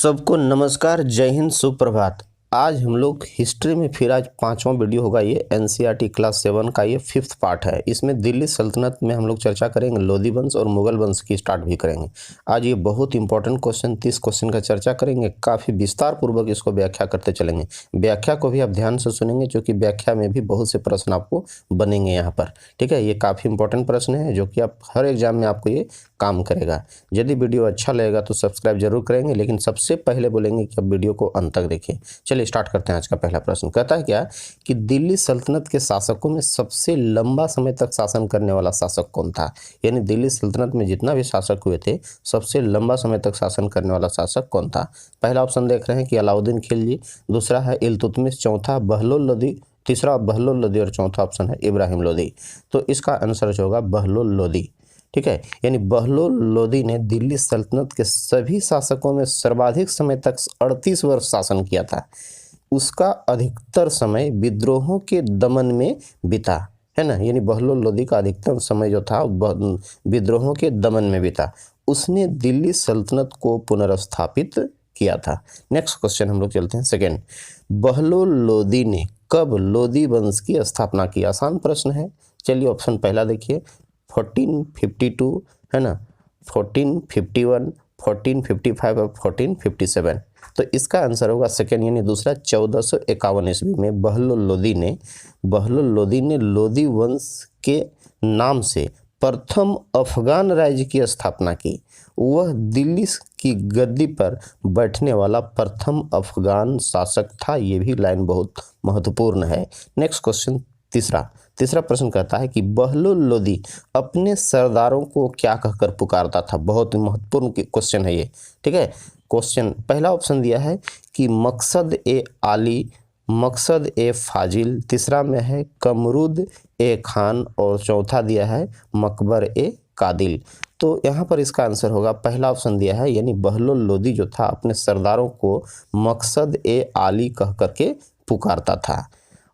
सबको नमस्कार, जय हिंद, सुप्रभात। आज हम लोग हिस्ट्री में फिर आज पांचवा वीडियो होगा। ये एनसीईआरटी क्लास 7 का ये 5th पार्ट है। इसमें दिल्ली सल्तनत में हम लोग चर्चा करेंगे, लोधी वंश और मुगल वंश की स्टार्ट भी करेंगे। आज ये बहुत इंपॉर्टेंट क्वेश्चन 30 क्वेश्चन का चर्चा करेंगे। काफ़ी विस्तार पूर्वक इसको व्याख्या करते चलेंगे। व्याख्या को भी आप ध्यान से सुनेंगे, क्योंकि व्याख्या में भी बहुत से प्रश्न आपको बनेंगे यहाँ पर। ठीक है, ये काफ़ी इंपॉर्टेंट प्रश्न है जो कि आप हर एग्जाम में आपको ये काम करेगा। यदि वीडियो अच्छा लगेगा तो सब्सक्राइब जरूर करेंगे, लेकिन सबसे पहले बोलेंगे कि अब वीडियो को अंत तक देखिए। चलिए स्टार्ट करते हैं। आज का पहला प्रश्न कहता है क्या कि दिल्ली सल्तनत के शासकों में सबसे लंबा समय तक शासन करने वाला शासक कौन था। यानी दिल्ली सल्तनत में जितना भी शासक हुए थे, सबसे लंबा समय तक शासन करने वाला शासक कौन था। पहला ऑप्शन देख रहे हैं कि अलाउद्दीन खिलजी, दूसरा है इल्तुतमिश, चौथा बहलोल लोदी, तीसरा बहलोल लोदी और चौथा ऑप्शन है इब्राहिम लोदी। तो इसका आंसर जो होगा बहलोल लोदी। ठीक है, यानी बहलोल लोदी ने दिल्ली सल्तनत के सभी शासकों में सर्वाधिक समय तक 38 वर्ष शासन किया था। उसका अधिकतर समय विद्रोहों के दमन में बीता, है ना। यानी बहलोल लोदी का अधिकतम समय जो था विद्रोहों के दमन में बीता। उसने दिल्ली सल्तनत को पुनर्स्थापित किया था। नेक्स्ट क्वेश्चन हम लोग चलते हैं सेकेंड। बहलोल लोदी ने कब लोदी वंश की स्थापना की। आसान प्रश्न है। चलिए ऑप्शन पहला देखिए, 1452 है ना, 1451, 1455 और 1457। तो इसका आंसर होगा सेकेंड, यानी दूसरा 1451 ईस्वी में बहलोल लोदी ने लोदी वंश के नाम से प्रथम अफगान राज्य की स्थापना की। वह दिल्ली की गद्दी पर बैठने वाला प्रथम अफगान शासक था। ये भी लाइन बहुत महत्वपूर्ण है। नेक्स्ट क्वेश्चन तीसरा प्रश्न कहता है कि बहलोल लोदी अपने सरदारों को क्या कहकर पुकारता था। बहुत महत्वपूर्ण क्वेश्चन है ये। ठीक है, क्वेश्चन पहला ऑप्शन दिया है कि मकसद ए आली, मकसद ए फाजिल, तीसरा में है कमरूद ए खान और चौथा दिया है मकबर ए कादिल। तो यहाँ पर इसका आंसर होगा पहला ऑप्शन दिया है, यानी बहलोल लोदी जो था अपने सरदारों को मकसद ए आली कह करके पुकारता था।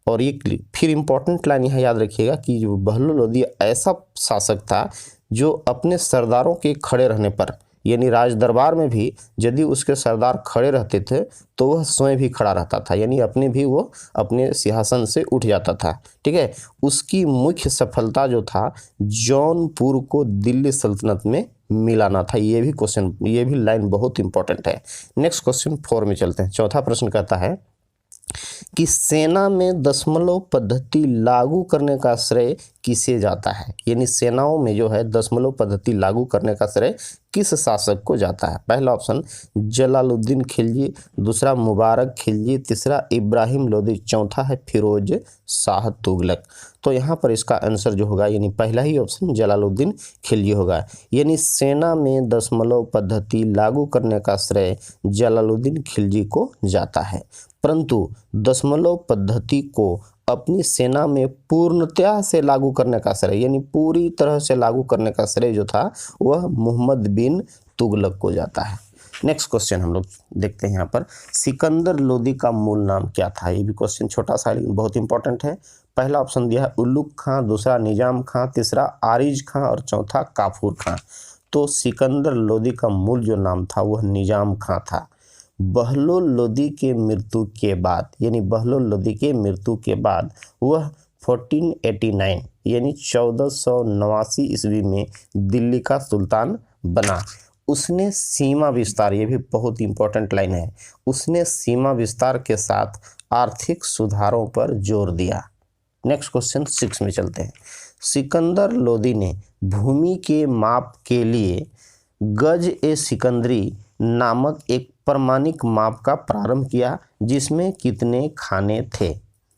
और ये फिर इंपॉर्टेंट लाइन यहाँ याद रखिएगा कि जो बहलोल लोदी ऐसा शासक था जो अपने सरदारों के खड़े रहने पर, यानी राज दरबार में भी यदि उसके सरदार खड़े रहते थे तो वह स्वयं भी खड़ा रहता था, यानी वो अपने सिंहासन से उठ जाता था। ठीक है, उसकी मुख्य सफलता जो था जौनपुर को दिल्ली सल्तनत में मिलाना था। ये भी लाइन बहुत इंपॉर्टेंट है। नेक्स्ट क्वेश्चन 4 में चलते हैं। चौथा प्रश्न कहता है कि सेना में दशमलव पद्धति लागू करने का श्रेय किसे जाता है। यानी सेनाओं में जो है दशमलव पद्धति लागू करने का श्रेय किस शासक को जाता है। पहला ऑप्शन जलालुद्दीन खिलजी, दूसरा मुबारक खिलजी, तीसरा इब्राहिम लोदी, चौथा है फिरोज शाह तुगलक। तो यहाँ पर इसका आंसर जो होगा, यानी पहला ही ऑप्शन जलालुद्दीन खिलजी होगा। यानी सेना में दशमलव पद्धति लागू करने का श्रेय जलालुद्दीन खिलजी को जाता है, परंतु दशमलव पद्धति को अपनी सेना में पूर्णतया से लागू करने का श्रेय, यानी पूरी तरह से लागू करने का श्रेय जो था वह मोहम्मद बिन तुगलक को जाता है। नेक्स्ट क्वेश्चन हम लोग देखते हैं यहाँ पर, सिकंदर लोदी का मूल नाम क्या था। ये भी क्वेश्चन छोटा सा लेकिन बहुत इंपॉर्टेंट है। पहला ऑप्शन दिया है उल्लुक खां, दूसरा निजाम खां, तीसरा आरिज खां और चौथा काफूर खां। तो सिकंदर लोदी का मूल जो नाम था वह निजाम खां था। बहलोल लोदी के मृत्यु के बाद, यानी बहलोल लोदी के मृत्यु के बाद वह 1489 यानी 1489 ईस्वी में दिल्ली का सुल्तान बना। उसने सीमा विस्तार, ये भी बहुत इंपॉर्टेंट लाइन है, उसने सीमा विस्तार के साथ आर्थिक सुधारों पर जोर दिया। नेक्स्ट क्वेश्चन 6 में चलते हैं। सिकंदर लोदी ने भूमि के माप के लिए गज ए सिकंदरी नामक एक प्रमाणिक माप का प्रारंभ किया, जिसमें कितने खाने थे।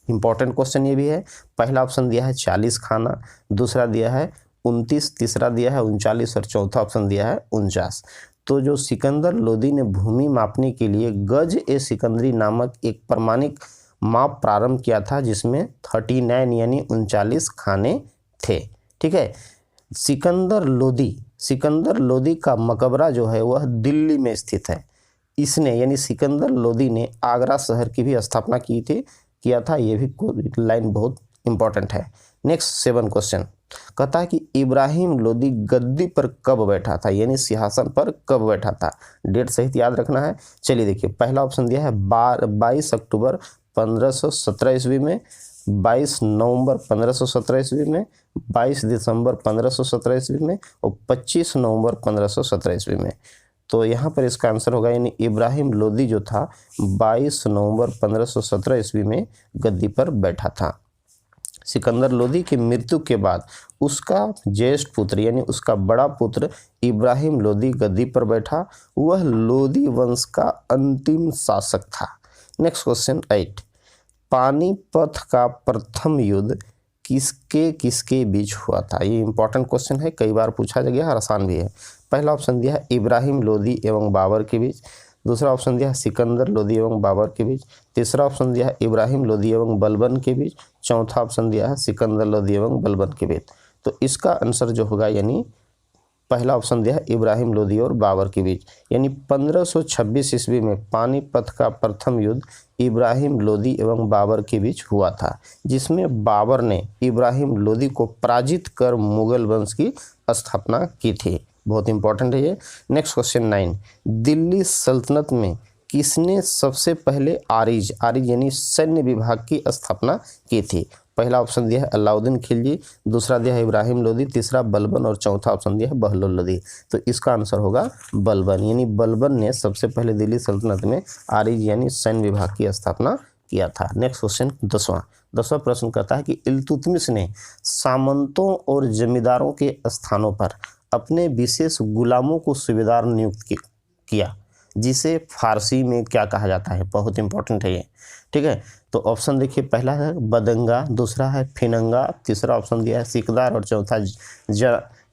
इंपॉर्टेंट क्वेश्चन ये भी है। पहला ऑप्शन दिया है 40 खाना, दूसरा दिया है 29, तीसरा दिया है 39 और चौथा ऑप्शन दिया है 49। तो जो सिकंदर लोदी ने भूमि मापने के लिए गज ए सिकंदरी नामक एक प्रमाणिक माप प्रारंभ किया था, जिसमें 39 यानी 39 खाने थे। ठीक है, सिकंदर लोदी का मकबरा जो है वह दिल्ली में स्थित है। इसने, यानी सिकंदर लोदी ने आगरा शहर की भी स्थापना किया था। ये भी लाइन बहुत इंपॉर्टेंट है। नेक्स्ट 7 क्वेश्चन, कहता है कि इब्राहिम लोदी गद्दी पर कब बैठा था, यानी सिंहासन पर कब बैठा था, डेट सहित याद रखना है। चलिए देखिए, पहला ऑप्शन दिया है 22 अक्टूबर 1517 ईस्वी में, 22 नवंबर 1517 ईस्वी में, 22 दिसंबर 1517 ईस्वी में और 25 नवंबर 1517 ईस्वी में। तो यहाँ पर इसका आंसर होगा, यानी इब्राहिम लोदी जो था 22 नवंबर 1517 ईस्वी में गद्दी पर बैठा था। सिकंदर लोदी की मृत्यु के बाद उसका ज्येष्ठ पुत्र यानी उसका बड़ा पुत्र इब्राहिम लोदी गद्दी पर बैठा। वह लोदी वंश का अंतिम शासक था। नेक्स्ट क्वेश्चन 8, पानीपत का प्रथम युद्ध किसके किसके बीच हुआ था। ये इंपॉर्टेंट क्वेश्चन है, कई बार पूछा गया है और आसान भी है। पहला ऑप्शन दिया है इब्राहिम लोदी एवं बाबर के बीच, दूसरा ऑप्शन दिया है सिकंदर लोदी एवं बाबर के बीच, तीसरा ऑप्शन दिया है इब्राहिम लोदी एवं बलबन के बीच, चौथा ऑप्शन दिया है सिकंदर लोदी एवं बलबन के बीच। तो इसका आंसर जो होगा, यानी पहला ऑप्शन दिया है इब्राहिम लोदी और बाबर के बीच, यानी 1526 ईस्वी में पानीपत का प्रथम युद्ध इब्राहिम लोदी एवं बाबर के बीच हुआ था, जिसमें बाबर ने इब्राहिम लोदी को पराजित कर मुगल वंश की स्थापना की थी। बहुत इंपॉर्टेंट है ये। नेक्स्ट क्वेश्चन 9, दिल्ली सल्तनत में किसने सबसे पहले आरिज यानी सैन्य विभाग की स्थापना की थी। पहला ऑप्शन दिया है अलाउद्दीन खिलजी, दूसरा दिया है इब्राहिम लोदी, तीसरा बलबन और चौथा ऑप्शन दिया है बहलोल लोदी। तो इसका आंसर होगा बलबन, यानी बलबन ने सबसे पहले दिल्ली सल्तनत में आरिज यानी सैन्य विभाग की स्थापना किया था। नेक्स्ट क्वेश्चन 10वां प्रश्न कहता है कि इल्तुतमिश ने सामंतों और जमींदारों के स्थानों पर अपने विशेष गुलामों को सूबेदार नियुक्त किया, जिसे फारसी में क्या कहा जाता है। बहुत इंपॉर्टेंट है ये, ठीक है। तो ऑप्शन देखिए, पहला है बदंगा, दूसरा है फिनंगा, तीसरा ऑप्शन दिया है सिकदार और चौथा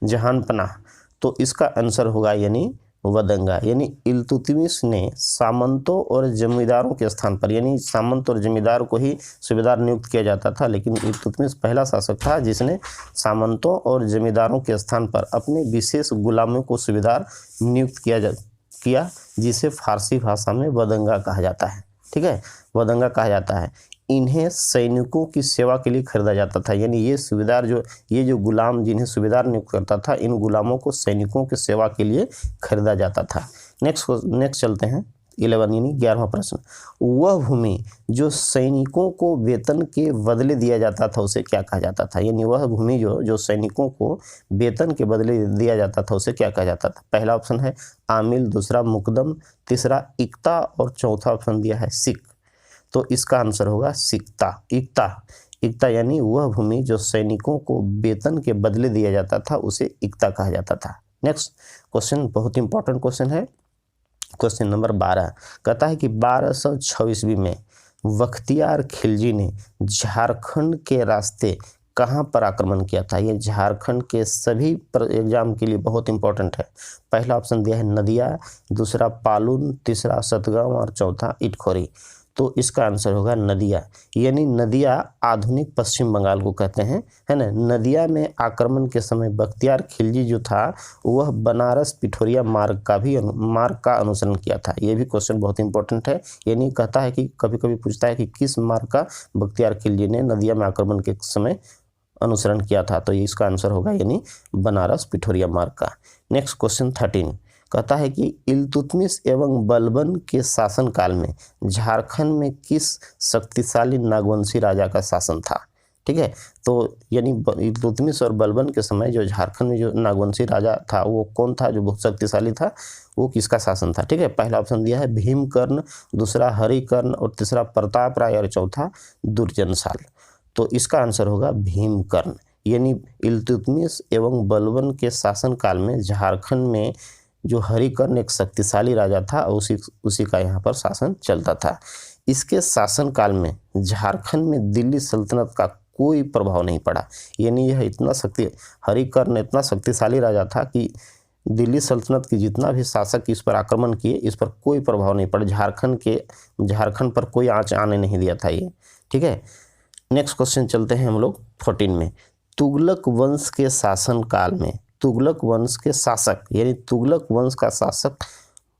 जहानपनाह। तो इसका आंसर होगा यानी वदंगा, यानी इल्तुतमिश ने सामंतों और जमींदारों के स्थान पर, यानी सामंत और जमींदार को ही सूबेदार नियुक्त किया जाता था, लेकिन इल्तुतमिश पहला शासक था जिसने सामंतों और जमींदारों के स्थान पर अपने विशेष गुलामों को सूबेदार नियुक्त किया, जिसे फारसी भाषा में वदंगा कहा जाता है, ठीक है, वदंगा कहा जाता है। इन्हें सैनिकों की सेवा के लिए खरीदा जाता था, यानी ये जो गुलाम जिन्हें सूबेदार नियुक्त करता था, इन गुलामों को सैनिकों की सेवा के लिए खरीदा जाता था। नेक्स्ट चलते हैं 11 यानी 11वां प्रश्न, वह भूमि जो सैनिकों को वेतन के बदले दिया जाता था उसे क्या कहा जाता था, यानी वह भूमि जो सैनिकों को वेतन के बदले दिया जाता था उसे क्या कहा जाता था। पहला ऑप्शन है आमिल, दूसरा मुकदम, तीसरा इक्ता और चौथा ऑप्शन दिया है सिक। तो इसका आंसर होगा इक्ता, यानी वह भूमि जो सैनिकों को वेतन के बदले दिया जाता था उसे इक्ता कहा जाता था। नेक्स्ट क्वेश्चन बहुत इंपॉर्टेंट क्वेश्चन है, क्वेश्चन नंबर 12 कहता है कि 1206 ईस्वी में बख्तियार खिलजी ने झारखंड के रास्ते कहाँ पर आक्रमण किया था। ये झारखंड के सभी एग्जाम के लिए बहुत इंपॉर्टेंट है। पहला ऑप्शन दिया है नदिया, दूसरा पालून, तीसरा सतगांव और चौथा इटखोरी। तो इसका आंसर होगा नदिया, यानी नदिया आधुनिक पश्चिम बंगाल को कहते हैं, है ना। नदिया में आक्रमण के समय बख्तियार खिलजी जो था वह बनारस पिठोरिया मार्ग का अनुसरण किया था। ये भी क्वेश्चन बहुत इंपॉर्टेंट है, यानी कहता है कि कभी कभी पूछता है कि किस मार्ग का बख्तियार खिलजी ने नदिया में आक्रमण के समय अनुसरण किया था। तो इसका आंसर होगा यानी बनारस पिठोरिया मार्ग का। नेक्स्ट क्वेश्चन 13 कहता है कि इल्तुतमिश एवं बलबन के शासनकाल में झारखंड में किस शक्तिशाली नागवंशी राजा का शासन था, ठीक है। तो यानी इल्तुतमिश और बलबन के समय जो झारखंड में जो नागवंशी राजा था वो कौन था, जो बहुत शक्तिशाली था, वो किसका शासन था, ठीक है। पहला ऑप्शन दिया है भीमकर्ण, दूसरा हरिकर्ण और तीसरा प्रताप राय और चौथा दुर्जनशाल। तो इसका आंसर होगा भीमकर्ण, यानी इल्तुतमिश एवं बलबन के शासनकाल में झारखंड में जो हरिकर्ण एक शक्तिशाली राजा था उसी का यहाँ पर शासन चलता था। इसके शासनकाल में झारखंड में दिल्ली सल्तनत का कोई प्रभाव नहीं पड़ा, यानी हरिकर्ण इतना शक्तिशाली राजा था कि दिल्ली सल्तनत की जितना भी शासक इस पर आक्रमण किए इस पर कोई प्रभाव नहीं पड़ा, झारखंड पर कोई आँच आने नहीं दिया था ये, ठीक है। नेक्स्ट क्वेश्चन चलते हैं हम लोग 14 में। तुगलक वंश के शासनकाल में तुगलक वंश के शासक यानी तुगलक वंश का शासक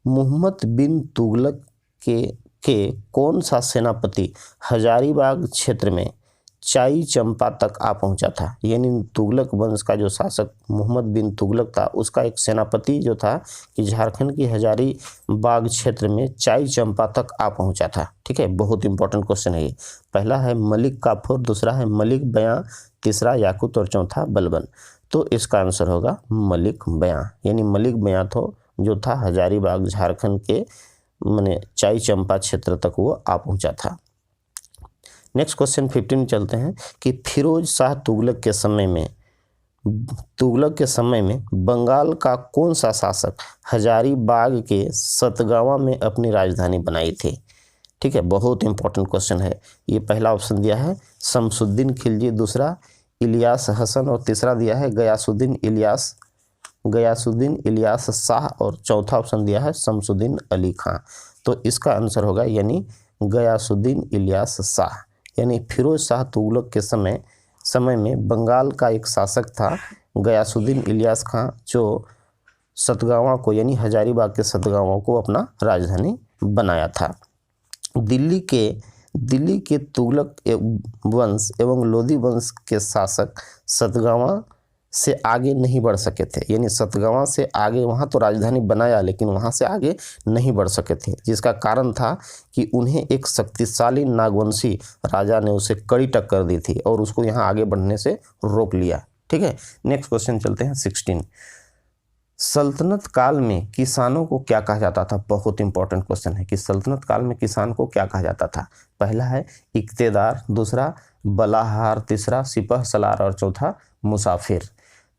मोहम्मद बिन तुगलक के कौन सा सेनापति हजारीबाग क्षेत्र में चाई चंपा तक आ पहुंचा था। यानी तुगलक वंश का जो शासक मोहम्मद बिन तुगलक था, उसका एक सेनापति जो था कि झारखंड की हजारीबाग क्षेत्र में चाई चंपा तक आ पहुंचा था। ठीक है, बहुत इंपॉर्टेंट क्वेश्चन है ये। पहला है मलिक काफूर, दूसरा है मलिक बयां, तीसरा याकूत और चौथा बलबन। तो इसका आंसर होगा मलिक बयां। यानी मलिक बयां तो जो था हजारीबाग झारखंड के माने चाई चंपा क्षेत्र तक वो आ पहुंचा था। नेक्स्ट क्वेश्चन 15 चलते हैं कि फिरोज शाह तुगलक के समय में बंगाल का कौन सा शासक हजारीबाग के सतगावा में अपनी राजधानी बनाई थी। ठीक है, बहुत इंपॉर्टेंट क्वेश्चन है ये। पहला ऑप्शन दिया है शमसुद्दीन खिलजी, दूसरा इलियास हसन और तीसरा दिया है गयासुद्दीन इलियास शाह और चौथा ऑप्शन दिया है शमसुद्दीन अली खां। तो इसका आंसर होगा यानी गयासुद्दीन इलियास शाह। यानी फिरोज शाह तुगलक के समय में बंगाल का एक शासक था गयासुद्दीन इलियास खां, जो सतगावा को यानी हजारीबाग के सतगावा को अपना राजधानी बनाया था। दिल्ली के तुगलक वंश एवं लोधी वंश के शासक सतगावा से आगे नहीं बढ़ सके थे। यानी सतगावा से आगे, वहाँ तो राजधानी बनाया लेकिन वहाँ से आगे नहीं बढ़ सके थे, जिसका कारण था कि उन्हें एक शक्तिशाली नागवंशी राजा ने उसे कड़ी टक्कर दी थी और उसको यहाँ आगे बढ़ने से रोक लिया। ठीक है, नेक्स्ट क्वेश्चन चलते हैं 16। सल्तनत काल में किसानों को क्या कहा जाता था। बहुत इंपॉर्टेंट क्वेश्चन है कि सल्तनत काल में किसान को क्या कहा जाता था। पहला है इक्तेदार, दूसरा बलाहार, तीसरा सिपह सलार और चौथा मुसाफिर।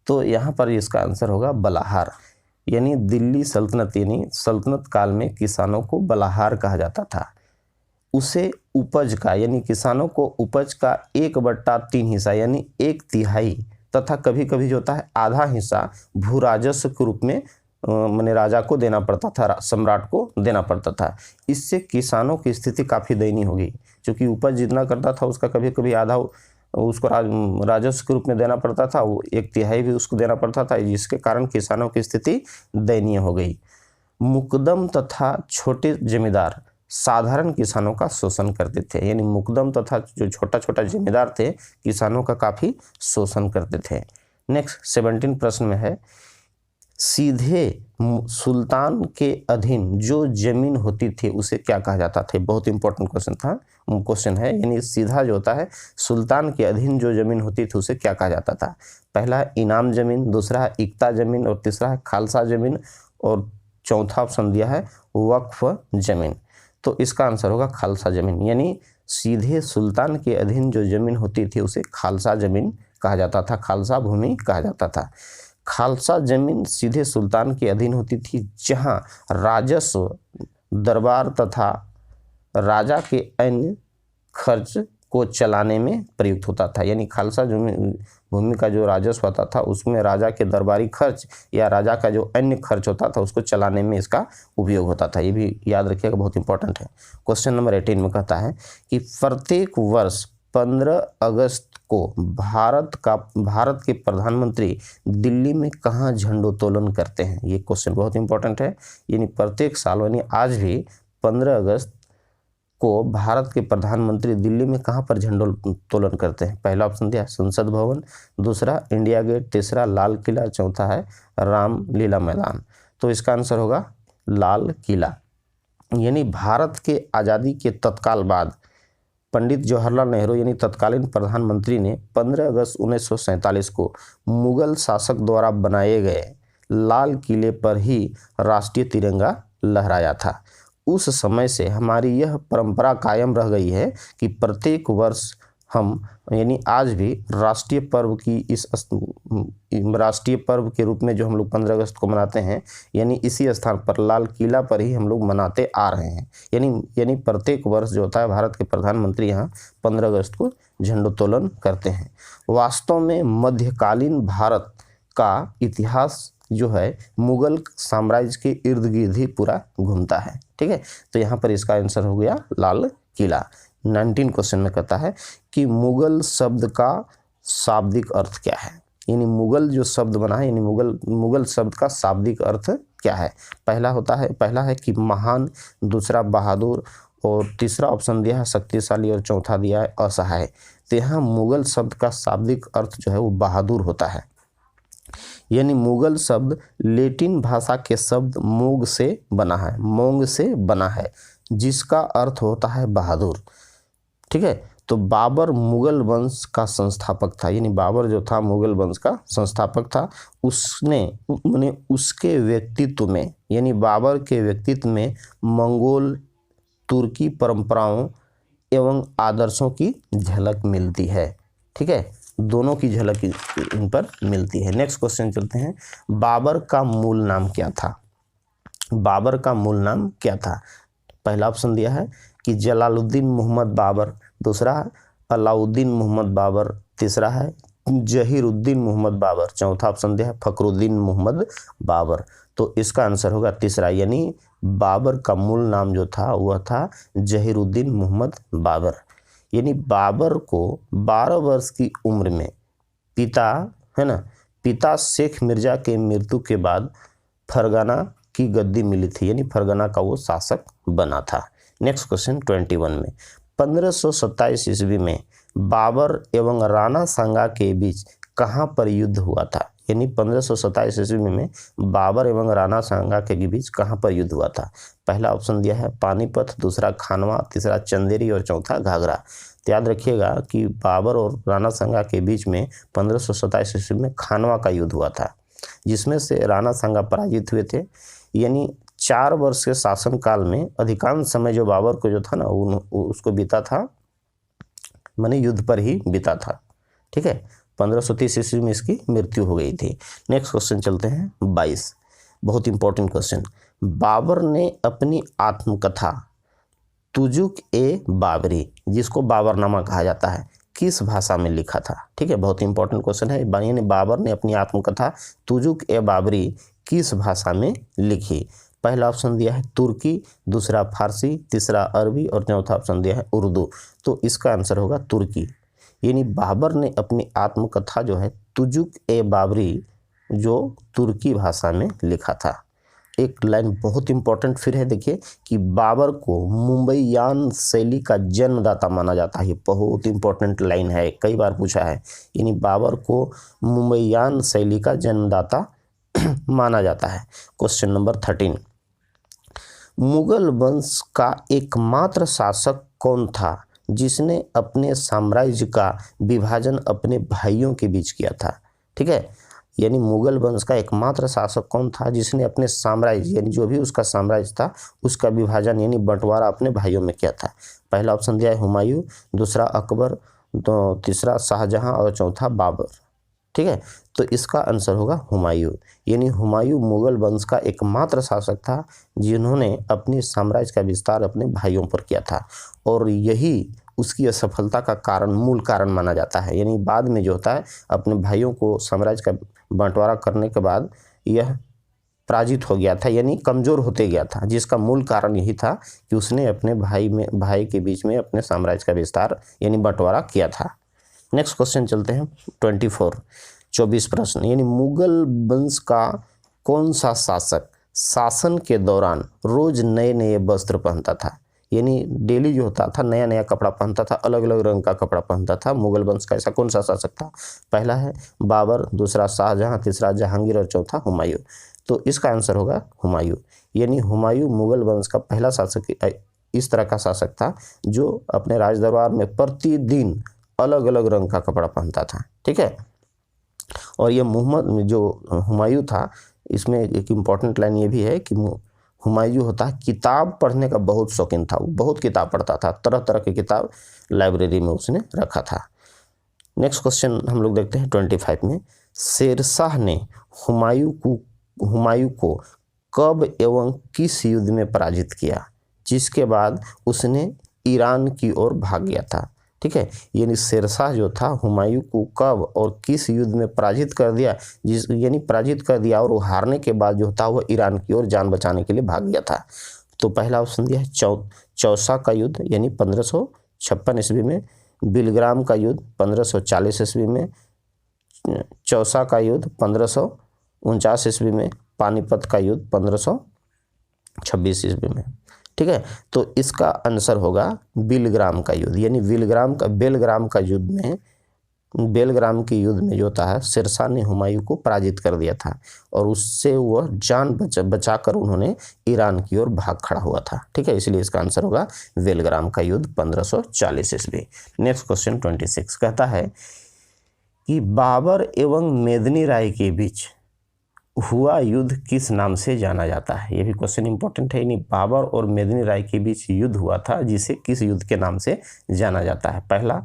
तो यहाँ पर इसका आंसर होगा बलाहार। यानी दिल्ली सल्तनत यानी सल्तनत काल में किसानों को बलाहार कहा जाता था। उसे उपज का यानी किसानों को उपज का 1/3 हिस्सा यानी 1/3 तथा कभी कभी जो होता है आधा हिस्सा भू राजस्व के रूप में माने राजा को देना पड़ता था, सम्राट को देना पड़ता था। इससे किसानों की स्थिति काफ़ी दयनीय होगी, क्योंकि उपज जितना करता था उसका कभी कभी आधा उसको राजस्व के रूप में देना पड़ता था, वो 1/3 भी उसको देना पड़ता था, जिसके कारण किसानों की स्थिति दयनीय हो गई। मुकदम तथा छोटे जमींदार साधारण किसानों का शोषण करते थे। यानी मुकदम तथा जो छोटा छोटा जमींदार थे किसानों का काफ़ी शोषण करते थे। नेक्स्ट 17 प्रश्न में है सीधे सुल्तान के अधीन जो जमीन होती थी उसे क्या कहा जाता था। बहुत इंपॉर्टेंट क्वेश्चन है। यानी सीधा जो होता है सुल्तान के अधीन जो जमीन होती थी उसे क्या कहा जाता था। पहला है इनाम जमीन, दूसरा है इक्ता जमीन और तीसरा है खालसा जमीन और चौथा ऑप्शन दिया है वक्फ जमीन। तो इसका आंसर होगा खालसा जमीन। यानी सीधे सुल्तान के अधीन जो जमीन होती थी उसे खालसा जमीन कहा जाता था, खालसा भूमि कहा जाता था। खालसा जमीन सीधे सुल्तान के अधीन होती थी, जहां राजस्व दरबार तथा राजा के अन्य खर्च को चलाने में प्रयुक्त होता था। यानी खालसा भूमि का जो राजस्व होता था उसमें राजा के दरबारी खर्च या राजा का जो अन्य खर्च होता था उसको चलाने में इसका उपयोग होता था। ये भी याद रखिएगा, बहुत इंपॉर्टेंट है। क्वेश्चन नंबर 18 में कहता है कि प्रत्येक वर्ष 15 अगस्त को भारत के प्रधानमंत्री दिल्ली में कहाँ झंडोत्तोलन करते हैं। ये क्वेश्चन बहुत इंपॉर्टेंट है। यानी प्रत्येक साल यानी आज भी 15 अगस्त को भारत के प्रधानमंत्री दिल्ली में कहाँ पर झंडोत्तोलन करते हैं। पहला ऑप्शन दिया संसद भवन, दूसरा इंडिया गेट, तीसरा लाल किला, चौथा है रामलीला मैदान। तो इसका आंसर होगा लाल किला। यानी भारत के आज़ादी के तत्काल बाद पंडित जवाहरलाल नेहरू यानी तत्कालीन प्रधानमंत्री ने 15 अगस्त 1947 को मुगल शासक द्वारा बनाए गए लाल किले पर ही राष्ट्रीय तिरंगा लहराया था। उस समय से हमारी यह परंपरा कायम रह गई है कि प्रत्येक वर्ष हम यानी आज भी राष्ट्रीय पर्व के रूप में जो हम लोग 15 अगस्त को मनाते हैं, यानी इसी स्थान पर लाल किला पर ही हम लोग मनाते आ रहे हैं। यानी प्रत्येक वर्ष जो होता है भारत के प्रधानमंत्री यहाँ 15 अगस्त को झंडोत्तोलन करते हैं। वास्तव में मध्यकालीन भारत का इतिहास जो है मुगल साम्राज्य के इर्द गिर्द ही पूरा घूमता है। ठीक है, तो यहाँ पर इसका आंसर हो गया लाल किला। 19 क्वेश्चन में कहता है कि मुगल शब्द का शाब्दिक अर्थ क्या है। यानी मुगल जो शब्द बना है यानी मुगल शब्द का शाब्दिक अर्थ क्या है। पहला है कि महान, दूसरा बहादुर और तीसरा ऑप्शन दिया है शक्तिशाली और चौथा दिया है असहाय। तो यहाँ मुगल शब्द का शाब्दिक अर्थ जो है वो बहादुर होता है। यानी मुगल शब्द लेटिन भाषा के शब्द मोंग से बना है जिसका अर्थ होता है बहादुर। ठीक है, तो बाबर मुगल वंश का संस्थापक था। यानी बाबर जो था मुगल वंश का संस्थापक था। उसने माने उसके व्यक्तित्व में, यानी बाबर के व्यक्तित्व में मंगोल तुर्की परंपराओं एवं आदर्शों की झलक मिलती है। ठीक है, दोनों की झलक इन पर मिलती है। नेक्स्ट क्वेश्चन चलते हैं। बाबर का मूल नाम क्या था? बाबर का मूल नाम क्या था? पहला ऑप्शन दिया है कि जलालुद्दीन मोहम्मद बाबर, दूसरा है अलाउद्दीन मोहम्मद बाबर, तीसरा है जहीरुद्दीन मोहम्मद बाबर, चौथा ऑप्शन दिया है फखरुद्दीन मोहम्मद बाबर। तो इसका आंसर होगा तीसरा, यानी बाबर का मूल नाम जो था वह था जहीरुद्दीन मोहम्मद बाबर। यानी बाबर को 12 वर्ष की उम्र में पिता शेख मिर्जा के मृत्यु के बाद फरगना की गद्दी मिली थी। यानी फरगना का वो शासक बना था। नेक्स्ट क्वेश्चन 21 में 1527 ईस्वी में बाबर एवं राणा सांगा के बीच कहाँ पर युद्ध हुआ था? यानी 1527 ईस्वी में बाबर एवं राणा सांगा के बीच कहाँ पर युद्ध हुआ था? पहला ऑप्शन दिया है पानीपत, दूसरा खानवा, तीसरा चंदेरी और चौथा घाघरा। तो याद रखिएगा कि बाबर और राणा सांगा के बीच में 1527 ईस्वी में खानवा का युद्ध हुआ था, जिसमें से राणा सांगा पराजित हुए थे। यानी 4 वर्ष के शासनकाल में अधिकांश समय जो बाबर को जो था ना उसको बीता था माने युद्ध पर ही बीता था। ठीक है, 1530 ईस्वी में इसकी मृत्यु हो गई थी। नेक्स्ट क्वेश्चन चलते हैं 22, बहुत इंपॉर्टेंट क्वेश्चन। बाबर ने अपनी आत्मकथा तुजुक ए बाबरी, जिसको बाबरनामा कहा जाता है, किस भाषा में लिखा था? ठीक है, बहुत इंपॉर्टेंट क्वेश्चन है। यानी बाबर ने अपनी आत्मकथा तुजुक ए बाबरी किस भाषा में लिखी? पहला ऑप्शन दिया है तुर्की, दूसरा फारसी, तीसरा अरबी और चौथा ऑप्शन दिया है उर्दू। तो इसका आंसर होगा तुर्की। यानी बाबर ने अपनी आत्मकथा जो है तुजुक ए बाबरी जो तुर्की भाषा में लिखा था। एक लाइन बहुत इंपॉर्टेंट फिर है, देखिए कि बाबर को मुंबईयान शैली का जन्मदाता माना जाता है। बहुत इंपॉर्टेंट लाइन है, कई बार पूछा है। यानी बाबर को मुंबईयान शैली का जन्मदाता माना जाता है। क्वेश्चन नंबर 13, मुगल वंश का एकमात्र शासक कौन था जिसने अपने साम्राज्य का विभाजन अपने भाइयों के बीच किया था? ठीक है, यानी मुगल वंश का एकमात्र शासक कौन था जिसने अपने साम्राज्य यानी जो भी उसका साम्राज्य था उसका विभाजन यानी बंटवारा अपने भाइयों में किया था? पहला ऑप्शन दिया है हुमायूं, दूसरा अकबर, तो तीसरा शाहजहां और चौथा बाबर। ठीक है, तो इसका आंसर होगा हुमायूं। यानी हुमायूं मुगल वंश का एकमात्र शासक था जिन्होंने अपनी साम्राज्य का विस्तार अपने भाइयों पर किया था, और यही उसकी असफलता का कारण, मूल कारण माना जाता है। यानी बाद में जो होता है अपने भाइयों को साम्राज्य का बंटवारा करने के बाद यह पराजित हो गया था, यानी कमज़ोर होते गया था, जिसका मूल कारण यही था कि उसने अपने भाई के बीच में अपने साम्राज्य का विस्तार यानी बंटवारा किया था। नेक्स्ट क्वेश्चन चलते हैं 24 प्रश्न। यानी मुगल वंश का कौन सा शासक शासन के दौरान रोज नए नए वस्त्र पहनता था? यानी डेली जो होता था नया नया कपड़ा पहनता था, अलग अलग रंग का कपड़ा पहनता था। मुगल वंश का ऐसा कौन सा शासक था? पहला है बाबर, दूसरा शाहजहां, तीसरा जहांगीर और चौथा हुमायूं। तो इसका आंसर होगा हुमायूं। यानी हुमायूं मुगल वंश का पहला शासक इस तरह का शासक था जो अपने राज दरबार में प्रतिदिन अलग अलग रंग का कपड़ा पहनता था। ठीक है, और ये जो हुमायूं था, इसमें एक इम्पॉर्टेंट लाइन ये भी है कि हुमायूं होता है किताब पढ़ने का बहुत शौकीन था। वो बहुत किताब पढ़ता था, तरह तरह की किताब लाइब्रेरी में उसने रखा था। नेक्स्ट क्वेश्चन हम लोग देखते हैं 25 में। शेरशाह ने हुमायूं को कब एवं किस युद्ध में पराजित किया जिसके बाद उसने ईरान की ओर भाग गया था? ठीक है, यानी शेरशाह जो था हुमायूं को कब और किस युद्ध में पराजित कर दिया, पराजित कर दिया और वो हारने के बाद जो था वह ईरान की ओर जान बचाने के लिए भाग गया था। तो पहला ऑप्शन दिया है चौसा का युद्ध यानी 1556 ईस्वी में, बिलग्राम का युद्ध 1540 ईस्वी में, चौसा का युद्ध 1549 ईस्वी में, पानीपत का युद्ध 1526 ईस्वी में। ठीक है। तो इसका आंसर होगा बिलग्राम का युद्ध, यानी बेलग्राम के युद्ध में जो होता है शेरशाह ने हुमायूं को पराजित कर दिया था और उससे वह जान बचाकर उन्होंने ईरान की ओर भाग खड़ा हुआ था। ठीक है, इसलिए इसका आंसर होगा बेलग्राम का युद्ध 1540 ईस्वी। नेक्स्ट क्वेश्चन 26 कहता है कि बाबर एवं मेदिनी राय के बीच हुआ युद्ध किस नाम से जाना जाता है। यह भी क्वेश्चन इंपॉर्टेंट है। यानी बाबर और मेदिनी राय के बीच युद्ध हुआ था जिसे किस युद्ध के नाम से जाना जाता है। पहला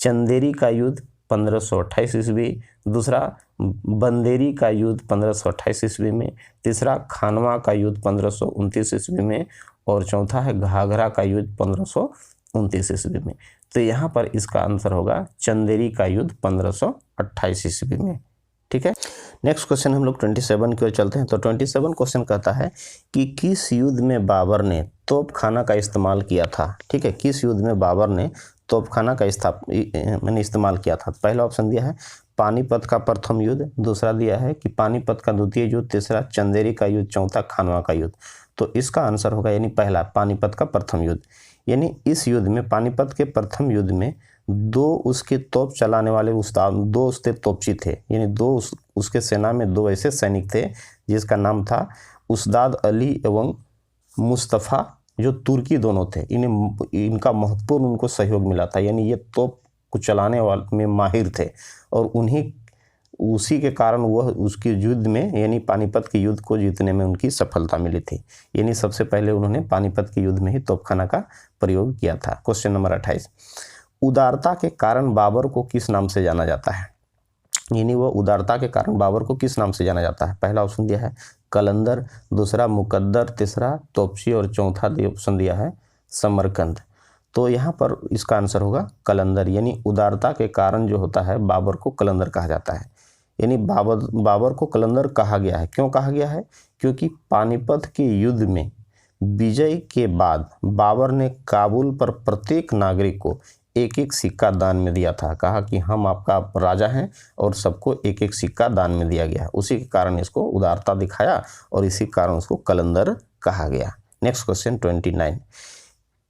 चंदेरी का युद्ध 1528 ईस्वी, दूसरा बंदेरी का युद्ध 1528 ईस्वी में, तीसरा खानवा का युद्ध 1529 ईस्वी में और चौथा है घाघरा का युद्ध 1529 ईस्वी में। तो यहाँ पर इसका आंसर होगा चंदेरी का युद्ध 1528 ईस्वी में। ठीक है, नेक्स्ट क्वेश्चन हम लोग 27 की ओर चलते हैं। तो 27 क्वेश्चन कहता है कि किस युद्ध में बाबर ने तोपखाना का इस्तेमाल किया था। ठीक है, किस युद्ध में बाबर ने तोपखाना का इस्तेमाल किया था। पहला ऑप्शन दिया है पानीपत का प्रथम युद्ध, दूसरा दिया है कि पानीपत का द्वितीय युद्ध, तीसरा चंदेरी का युद्ध, चौथा खानवा का युद्ध। तो इसका आंसर होगा यानी पहला पानीपत का प्रथम युद्ध। यानी इस युद्ध में, पानीपत के प्रथम युद्ध में दो उसके तोप चलाने वाले उस्ताद, दो उसके तोपची थे, यानी दो उसके सेना में दो ऐसे सैनिक थे जिसका नाम था उस्ताद अली एवं मुस्तफ़ा, जो तुर्की दोनों थे। इनका महत्वपूर्ण उनको सहयोग मिला था, यानी ये तोप को चलाने वाले में माहिर थे और उसी के कारण वह उसके युद्ध में, यानी पानीपत के युद्ध को जीतने में उनकी सफलता मिली थी। यानी सबसे पहले उन्होंने पानीपत के युद्ध में ही तोपखाना का प्रयोग किया था। क्वेश्चन नंबर 28, उदारता के कारण बाबर को किस नाम से जाना जाता है। यानी वह उदारता के कारण बाबर को किस नाम से जाना जाता है। पहला ऑप्शन दिया है कलंदर, दूसरा मुकद्दर, तीसरा तोपची और चौथा ऑप्शन दिया है समरकंद। तो यहाँ पर इसका आंसर होगा कलंदर। यानी उदारता के कारण जो होता है बाबर को कलंदर कहा जाता है। यानी बाबर को कलंदर कहा गया है। क्यों कहा गया है? क्योंकि पानीपत के युद्ध में विजय के बाद बाबर ने काबुल पर प्रत्येक नागरिक को एक एक सिक्का दान में दिया था। कहा कि हम आपका राजा हैं और सबको एक एक सिक्का दान में दिया गया। उसी के कारण इसको उदारता दिखाया और इसी कारण उसको कलंदर कहा गया। नेक्स्ट क्वेश्चन 29,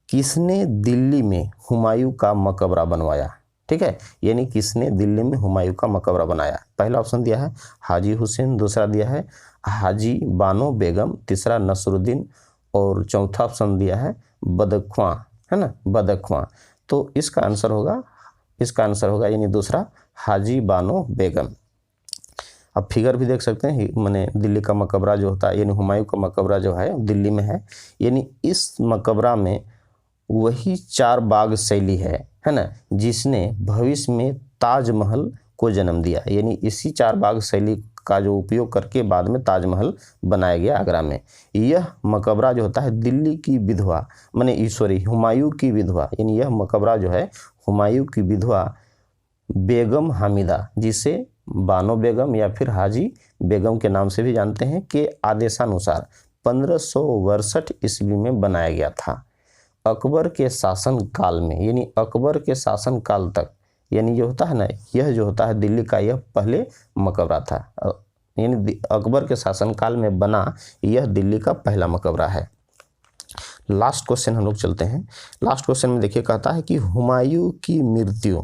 किसने दिल्ली में हुमायूं का मकबरा बनवाया। ठीक है, यानी किसने दिल्ली में हुमायूं का मकबरा बनाया। पहला ऑप्शन दिया है हाजी हुसैन, दूसरा दिया है हाजी बानो बेगम, तीसरा नसरुद्दीन और चौथा ऑप्शन दिया है बदख्वां, है ना, बदख्वां। तो इसका आंसर होगा यानी दूसरा हाजी बानो बेगम। अब फिगर भी देख सकते हैं, मैंने दिल्ली का मकबरा जो होता है, यानी हुमायूं का मकबरा जो है दिल्ली में है। यानी इस मकबरा में वही चार बाग शैली है ना, जिसने भविष्य में ताजमहल को जन्म दिया। यानी इसी चार बाग शैली का जो उपयोग करके बाद में ताजमहल बनाया गया आगरा में। यह मकबरा जो होता है दिल्ली की विधवा, हुमायूं की विधवा, यानी यह मकबरा जो है हुमायूं की विधवा बेगम हामिदा, जिसे बानो बेगम या फिर हाजी बेगम के नाम से भी जानते हैं, के आदेशानुसार 1562 ईस्वी में बनाया गया था। अकबर के शासन काल में, यानी अकबर के शासन काल तक, यानी जो होता है ना, यह जो होता है दिल्ली का यह पहले मकबरा था। यानी अकबर के शासनकाल में बना यह दिल्ली का पहला मकबरा है। लास्ट क्वेश्चन हम लोग चलते हैं। लास्ट क्वेश्चन में देखिए कहता है कि हुमायूं की मृत्यु,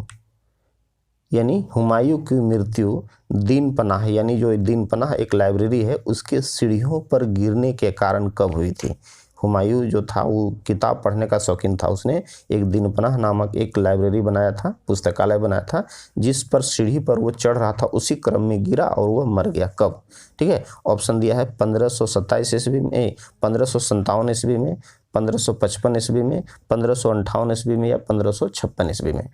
यानी हुमायूं की मृत्यु दीन पनाह, यानी जो दीन पनाह एक लाइब्रेरी है उसके सीढ़ियों पर गिरने के कारण कब हुई थी। हुमायूं जो था वो किताब पढ़ने का शौकीन था। उसने एक दीन पनाह नामक एक लाइब्रेरी बनाया था, पुस्तकालय बनाया था, जिस पर सीढ़ी पर वो चढ़ रहा था, उसी क्रम में गिरा और वह मर गया। कब? ठीक है, ऑप्शन दिया है 1527 ईस्वी में, 1557 ईस्वी में, 1555 ईस्वी में, 1558 ईस्वी में या 1556 ईस्वी में।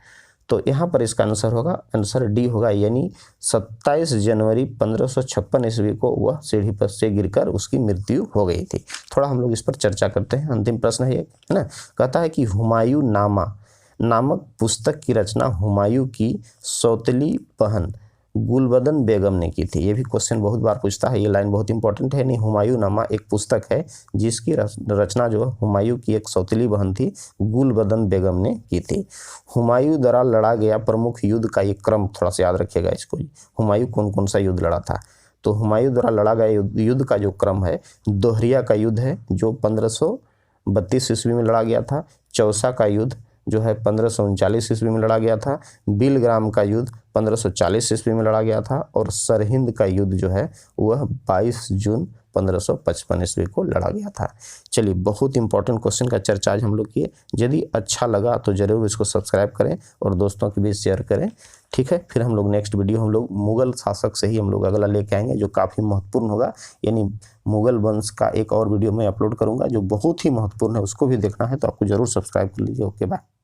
तो यहाँ पर इसका आंसर डी होगा, यानी 27 जनवरी 1556 ईस्वी को वह सीढ़ी पर से गिरकर उसकी मृत्यु हो गई थी। थोड़ा हम लोग इस पर चर्चा करते हैं। अंतिम प्रश्न है ये, है ना, कहता है कि हुमायूं नामा नामक पुस्तक की रचना हुमायूं की सौतेली बहन गुलबदन बेगम ने की थी। ये भी क्वेश्चन बहुत बार पूछता है, ये लाइन बहुत इंपॉर्टेंट है। नहीं, हुमायूं नामा एक पुस्तक है जिसकी रचना जो हुमायूं की एक सौतेली बहन थी गुलबदन बेगम ने की थी। हुमायूं द्वारा लड़ा गया प्रमुख युद्ध का एक क्रम थोड़ा सा याद रखिएगा इसको। हुमायूं कौन कौन सा युद्ध लड़ा था? तो हुमायूं द्वारा लड़ा गया युद्ध का जो क्रम है, दोहरिया का युद्ध है जो 1500 32 ईस्वी में लड़ा गया था। चौसा का युद्ध जो है 1539 ईस्वी में लड़ा गया था। बिलग्राम का युद्ध 1540 ईस्वी में लड़ा गया था। और सरहिंद का युद्ध जो है वह 22 जून 1555 ईस्वी को लड़ा गया था। चलिए, बहुत इंपॉर्टेंट क्वेश्चन का चर्चा आज हम लोग किए। यदि अच्छा लगा तो जरूर इसको सब्सक्राइब करें और दोस्तों के बीच शेयर करें। ठीक है, फिर हम लोग नेक्स्ट वीडियो हम लोग मुगल शासक से ही हम लोग अगला लेके आएंगे, जो काफ़ी महत्वपूर्ण होगा। यानी मुगल वंश का एक और वीडियो मैं अपलोड करूंगा जो बहुत ही महत्वपूर्ण है, उसको भी देखना है तो आपको जरूर सब्सक्राइब कर लीजिए। Okay, bye.